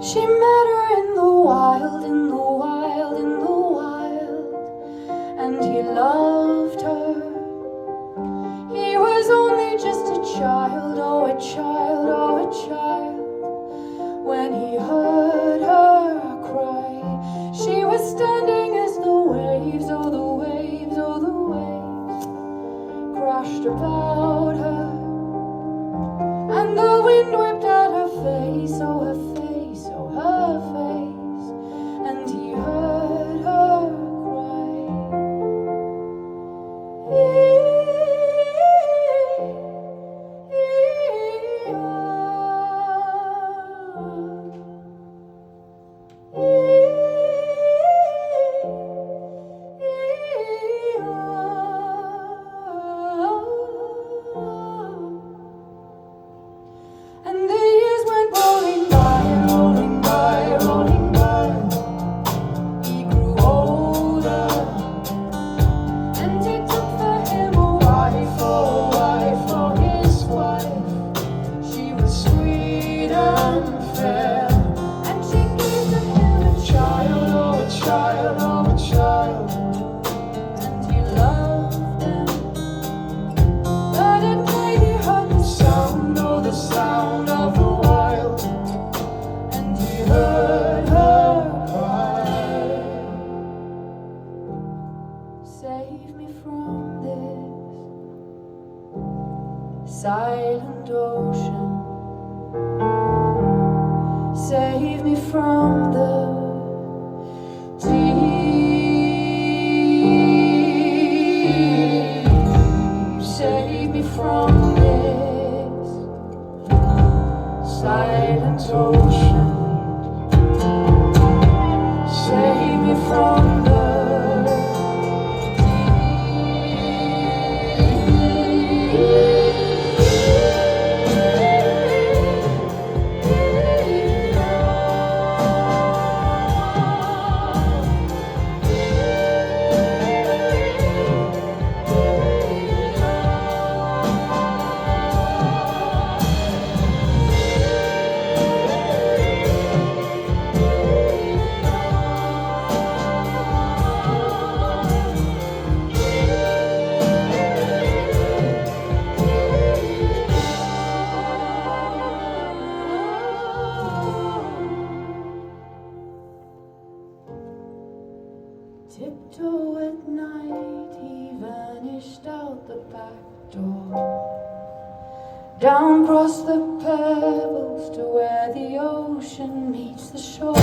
She met her in the wild, in the wild, in the wild, and he loved her. He was only just a child, oh a child, oh a child, when he heard her cry. She was standing as the waves, oh the waves, oh the waves, crashed about her, and the wind whipped at her face, oh her face, oh her face, and he heard her cry. And the years went rolling by and rolling by, rolling by. He grew older, and he took for him a wife, for his wife. She was sweet and fair, and she gave to him a child, oh a child, oh a child, and he loved them. But at night he heard the sound, oh the sound of the wild, and he heard her cry. Save me from this silent ocean. Save me from the deep. Save me from this silent ocean. Save me from the tiptoe at night, he vanished out the back door, down across the pebbles to where the ocean meets the shore.